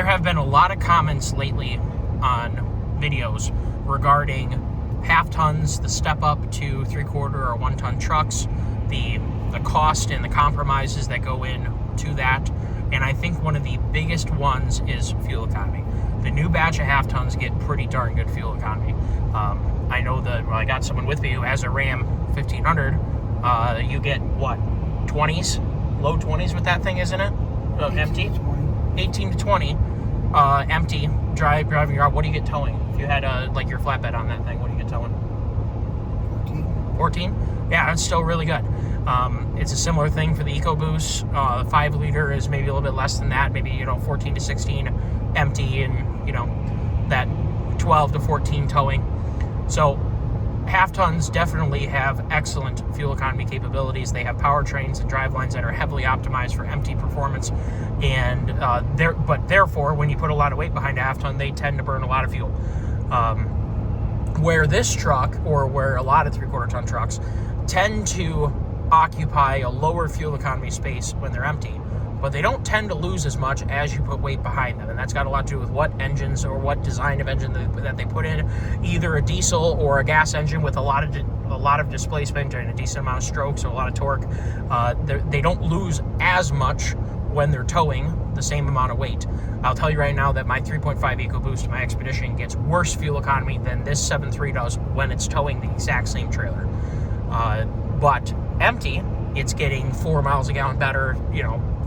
have been a lot of comments lately on videos regarding half tons, the step up to 3/4 or 1 ton trucks, the cost and the compromises that go in to that. And I think one of the biggest ones is fuel economy. The new batch of half tons get pretty darn good fuel economy. I know that I got someone with me who has a Ram 1500. You get what, 20s, low 20s with that thing, isn't it? Empty. 18 to 20, empty. Driving your out. What do you get towing? If you had like your flatbed on that thing, what do you get towing? 14. Yeah, that's still really good. It's a similar thing for the EcoBoost. 5 liter is maybe a little bit less than that, maybe 14 to 16 empty, and that 12 to 14 towing. So half tons definitely have excellent fuel economy capabilities. They have powertrains and drivelines that are heavily optimized for empty performance, and therefore when you put a lot of weight behind a half ton, they tend to burn a lot of fuel. Where this truck, or where a lot of 3/4 ton trucks, tend to occupy a lower fuel economy space when they're empty, but they don't tend to lose as much as you put weight behind them. And that's got a lot to do with what engines or what design of engine that they put in, either a diesel or a gas engine with a lot of displacement and a decent amount of stroke, so a lot of torque. They don't lose as much when they're towing the same amount of weight. I'll tell you right now that my 3.5 EcoBoost, my Expedition, gets worse fuel economy than this 7.3 does when it's towing the exact same trailer. But empty, it's getting 4 miles a gallon better,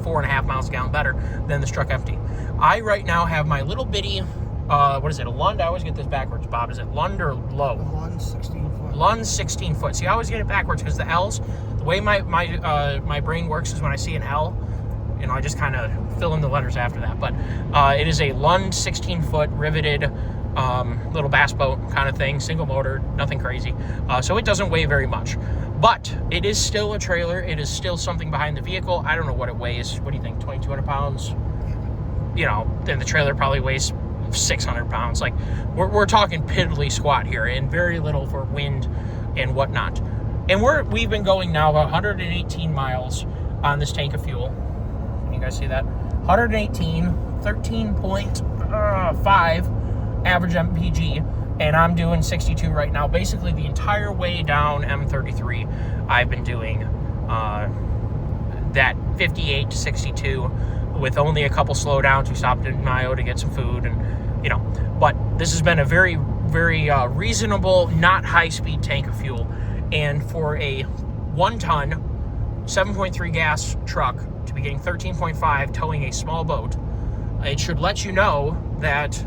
4.5 miles a gallon better than this truck empty. I right now have my little bitty, what is it, a Lund? I always get this backwards, Bob. Is it Lund or Low? Lund 16 foot. Lund 16 foot. See, I always get it backwards because the L's, the way my brain works is when I see an L, I just kind of fill in the letters after that. But it is a Lund 16 foot riveted little bass boat kind of thing, single motor, nothing crazy. So it doesn't weigh very much. But it is still a trailer. It is still something behind the vehicle. I don't know what it weighs. What do you think, 2,200 pounds? Then the trailer probably weighs 600 pounds. Like, we're talking piddly squat here, and very little for wind and whatnot. And we've been going now about 118 miles on this tank of fuel. Can you guys see that? 118, 13.5 average MPG. And I'm doing 62 right now. Basically, the entire way down M33, I've been doing that 58 to 62 with only a couple slowdowns. We stopped in Mayo to get some food, and But this has been a very, very reasonable, not high-speed tank of fuel. And for a 1-ton, 7.3 gas truck to be getting 13.5 towing a small boat, it should let you know that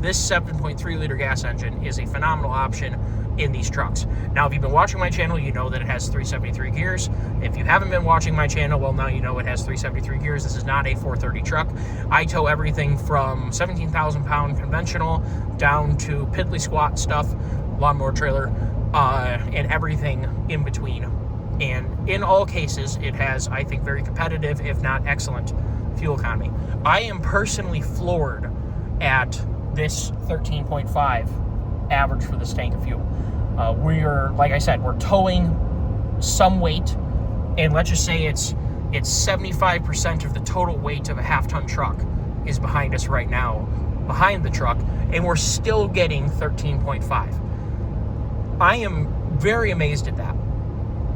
this 7.3 liter gas engine is a phenomenal option in these trucks. Now, if you've been watching my channel, you know that it has 373 gears. If you haven't been watching my channel, well, now you know it has 373 gears. This is not a 430 truck. I tow everything from 17,000 pound conventional down to piddly squat stuff, lawnmower trailer, and everything in between. And in all cases, it has, I think, very competitive, if not excellent, fuel economy. I am personally floored at this 13.5 average for this tank of fuel. We're, like I said, we're towing some weight, and let's just say it's 75% of the total weight of a half-ton truck is behind us right now, behind the truck, and we're still getting 13.5. I am very amazed at that.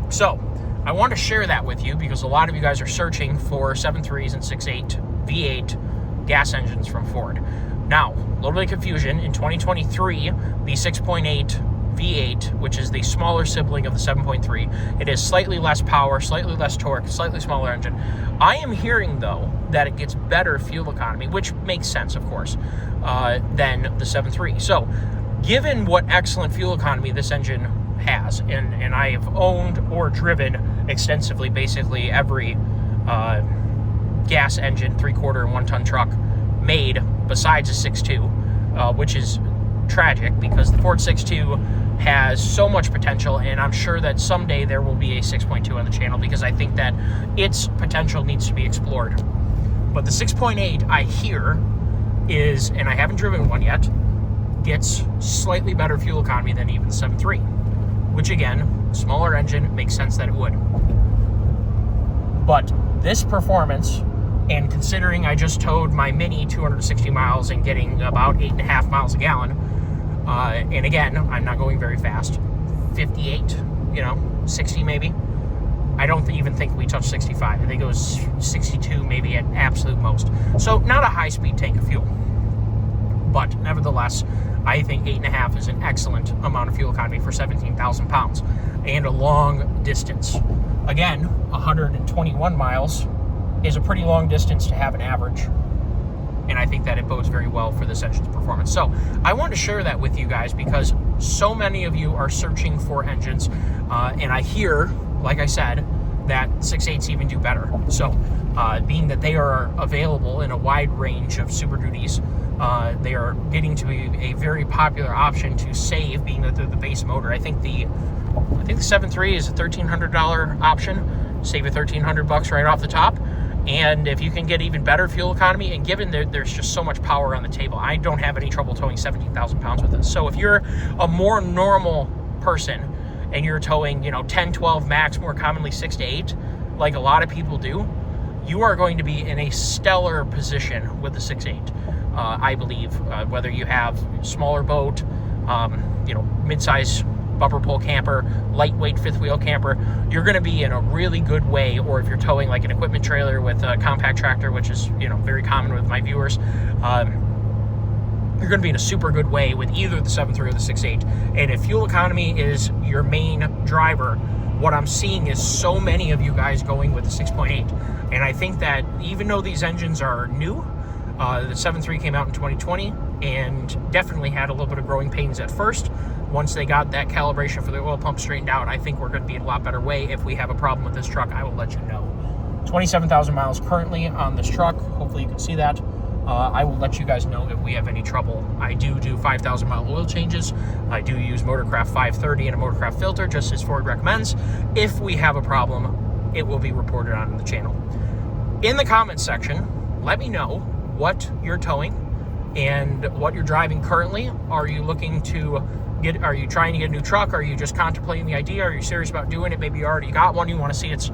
So I want to share that with you because a lot of you guys are searching for 7.3s and 6.8 V8 gas engines from Ford. Now, a little bit of confusion. In 2023, the 6.8 V8, which is the smaller sibling of the 7.3, it is slightly less power, slightly less torque, slightly smaller engine. I am hearing, though, that it gets better fuel economy, which makes sense, of course, than the 7.3. So, given what excellent fuel economy this engine has, and I have owned or driven extensively basically every gas engine, 3/4 and 1-ton truck made besides a 6.2, which is tragic because the Ford 6.2 has so much potential, and I'm sure that someday there will be a 6.2 on the channel because I think that its potential needs to be explored. But the 6.8, I hear, is, and I haven't driven one yet, gets slightly better fuel economy than even the 7.3, which again, smaller engine, makes sense that it would. But this performance And considering I just towed my Mini 260 miles and getting about 8.5 miles a gallon, and again, I'm not going very fast, 58, 60 maybe. I don't even think we touched 65. I think it was 62 maybe at absolute most. So not a high-speed tank of fuel. But nevertheless, I think 8.5 is an excellent amount of fuel economy for 17,000 pounds and a long distance. Again, 121 miles is a pretty long distance to have an average, and I think that it bodes very well for this engine's performance. So I wanted to share that with you guys because so many of you are searching for engines, and I hear, like I said, that 6.8s even do better. So being that they are available in a wide range of Super Duties, they are getting to be a very popular option to save, being that they're the base motor. I think the 7.3 is a $1,300 option. Save you $1,300 right off the top. And if you can get even better fuel economy, and given that there's just so much power on the table, I don't have any trouble towing 17,000 pounds with this. So if you're a more normal person and you're towing, 10, 12 max, more commonly 6 to 8, like a lot of people do, you are going to be in a stellar position with the 6.8. I believe, whether you have smaller boat, mid-size bumper pull camper, lightweight fifth wheel camper, you're going to be in a really good way. Or if you're towing like an equipment trailer with a compact tractor, which is very common with my viewers, you're going to be in a super good way with either the 7.3 or the 6.8. And if fuel economy is your main driver, what I'm seeing is so many of you guys going with the 6.8. And I think that even though these engines are new, the 7.3 came out in 2020 and definitely had a little bit of growing pains at first. Once they got that calibration for the oil pump straightened out, I think we're going to be in a lot better way. If we have a problem with this truck, I will let you know. 27,000 miles currently on this truck. Hopefully you can see that. I will let you guys know if we have any trouble. I do 5,000 mile oil changes. I do use Motorcraft 530 and a Motorcraft filter, just as Ford recommends. If we have a problem, it will be reported on the channel. In the comments section, let me know what you're towing and what you're driving currently. Are you looking to are you trying to get a new truck? Are you just contemplating the idea? Are you serious about doing it? Maybe you already got one, you want to see its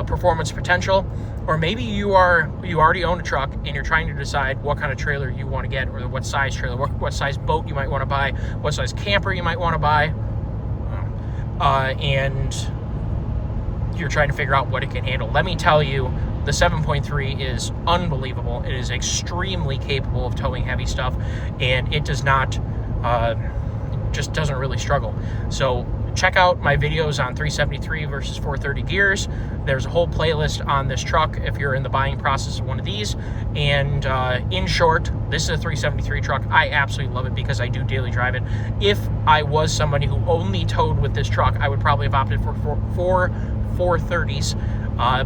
performance potential. Or maybe you already own a truck and you're trying to decide what kind of trailer you want to get, or what size trailer, what size boat you might want to buy, what size camper you might want to buy, and you're trying to figure out what it can handle. Let me tell you, the 7.3 is unbelievable. It is extremely capable of towing heavy stuff, and it does not, just doesn't really struggle. So check out my videos on 373 versus 430 gears. There's a whole playlist on this truck if you're in the buying process of one of these. And in short, this is a 373 truck. I absolutely love it because I do daily drive it. If I was somebody who only towed with this truck, I would probably have opted for 430s.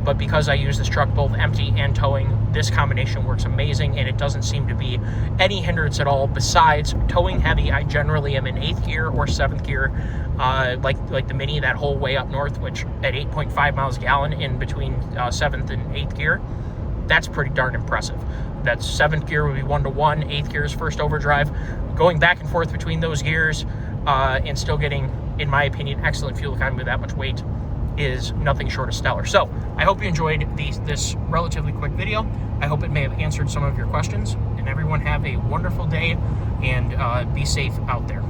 But because I use this truck both empty and towing, this combination works amazing, and it doesn't seem to be any hindrance at all. Besides towing heavy, I generally am in 8th gear or 7th gear, like the Mini that whole way up north, which at 8.5 miles a gallon in between 7th and 8th gear, that's pretty darn impressive. That's 7th gear would be 1-to-1, 8th gear is first overdrive. Going back and forth between those gears and still getting, in my opinion, excellent fuel economy with that much weight is nothing short of stellar. So I hope you enjoyed this relatively quick video. I hope it may have answered some of your questions, and everyone have a wonderful day and be safe out there.